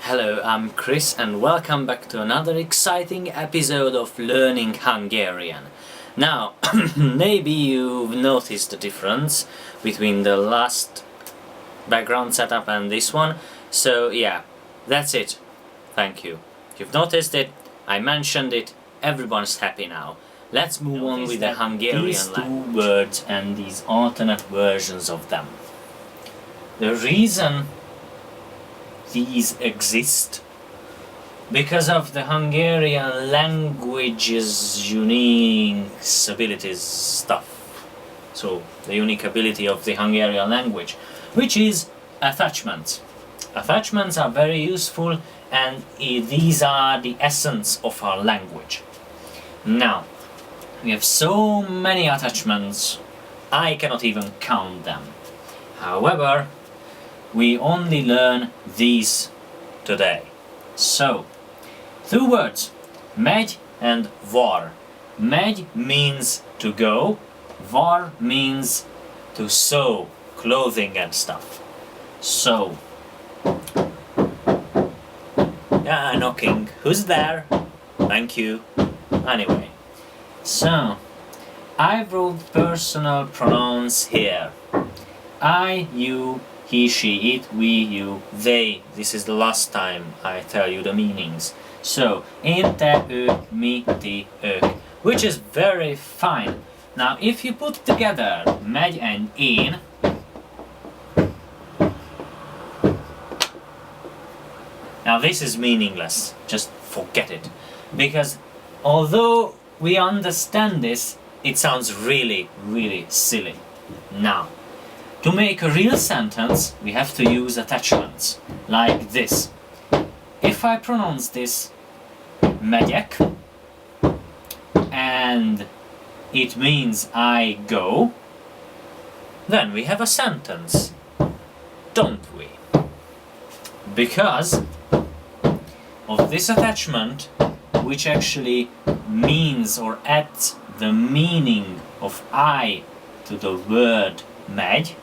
Hello, I'm Chris and welcome back to another exciting episode of Learning Hungarian. Now, maybe you've noticed the difference between the last background setup and this one. So yeah, that's it. Thank you. You've noticed it, I mentioned it, everyone's happy now. Let's move on with the Hungarian These two language. words and these alternate versions of them. The reason these exist because of the Hungarian language's unique abilities stuff. So the unique ability of the Hungarian language, which is attachments. Attachments are very useful and these are the essence of our language. Now, we have so many attachments, I cannot even count them. However, we only learn these today. So, two words, megy and var. Megy means to go, var means to sew clothing and stuff. So, knocking. Who's there? Thank you. Anyway, so I wrote personal pronouns here. I, you, he, she, it, we, you, they. This is the last time I tell you the meanings. So, én, te, ők, mi, ti, ők. Which is very fine. Now, if you put together megy and én, now this is meaningless. Just forget it. Because although we understand this, it sounds really, really silly. Now, to make a real sentence, we have to use attachments, like this. If I pronounce this megyek, and it means I go, then we have a sentence, don't we? Because of this attachment, which actually means or adds the meaning of I to the word megy,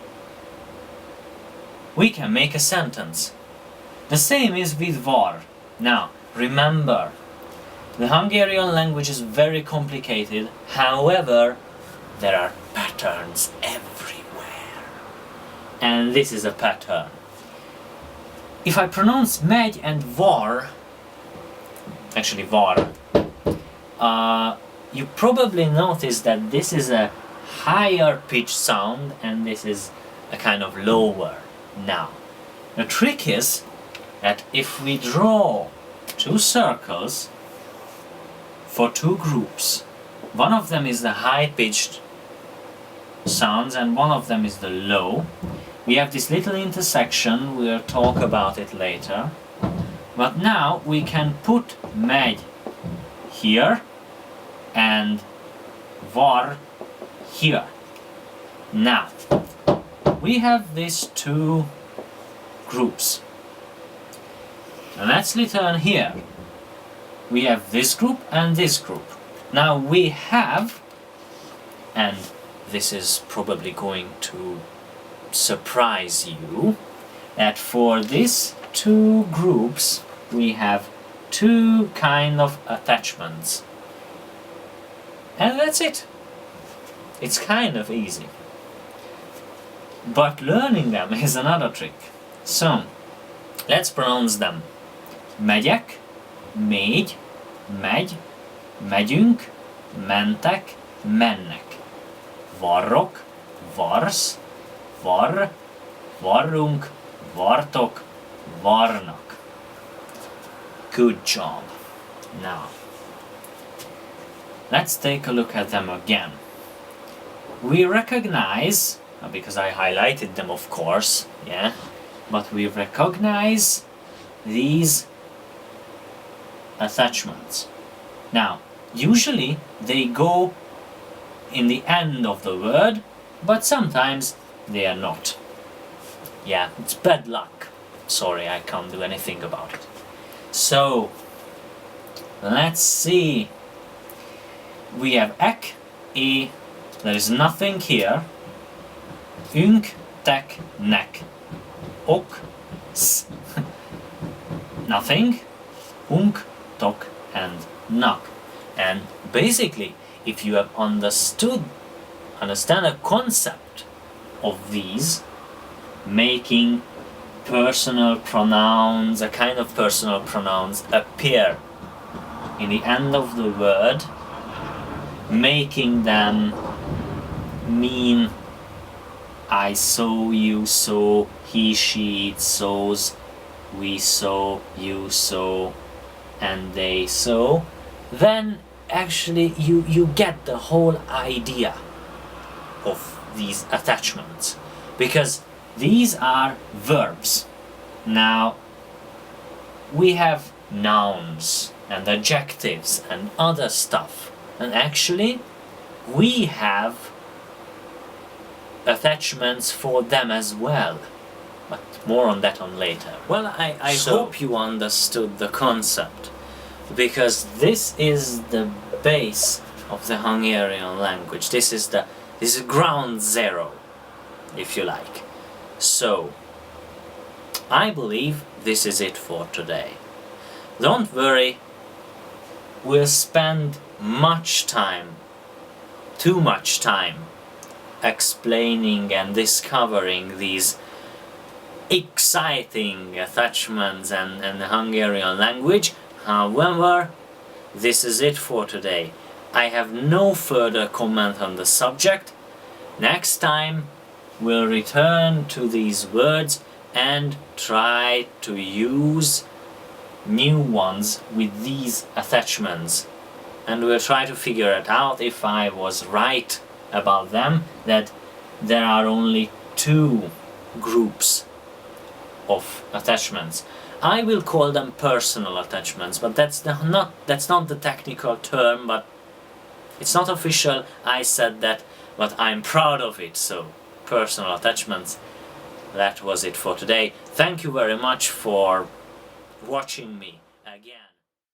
we can make a sentence. The same is with var. Now, remember, the Hungarian language is very complicated, however, there are patterns everywhere. And this is a pattern. If I pronounce megy and var, actually var, you probably notice that this is a higher pitch sound and this is a kind of lower. Now, the trick is that if we draw two circles for two groups, one of them is the high-pitched sounds and one of them is the low, we have this little intersection, we'll talk about it later, but now we can put megy here and var here. Now, we have these two groups. And let's return here. We have this group and this group. Now we have, and this is probably going to surprise you, that for these two groups we have two kind of attachments. And that's it. It's kind of easy. But learning them is another trick. So, let's pronounce them. Megyek, mégy, megy, megyünk, mentek, mennek. Varrok, varsz, varr, varrunk, vartok, varnak. Good job. Now, let's take a look at them again. We recognize, because I highlighted them of course, yeah, but we recognize these attachments. Now, usually they go in the end of the word, but sometimes they are not. Yeah, it's bad luck. Sorry, I can't do anything about it. So, let's see. We have ek, e, there is nothing here. Ünk, tek, nek. Ok, s. Now nothing, hunk, tok and nak. And basically, if you have understand a concept of these, making personal pronouns, a kind of personal pronouns appear in the end of the word, making them mean I saw, you saw, he, she, it saws, we saw, you saw, and they saw, then actually you get the whole idea of these attachments, because these are verbs. Now we have nouns and adjectives and other stuff, and actually we have attachments for them as well, but more on that on later. Well, I hope you understood the concept, because this is the base of the Hungarian language. This is ground zero, if you like. So I believe this is it for today. Don't worry, we'll spend too much time explaining and discovering these exciting attachments and the Hungarian language. However, this is it for today. I have no further comment on the subject. Next time we'll return to these words and try to use new ones with these attachments, and we'll try to figure it out if I was right about them, that there are only two groups of attachments. I will call them personal attachments, but that's not the technical term, but it's not official. I said that, but I'm proud of it. So personal attachments. That was it for today. Thank you very much for watching me.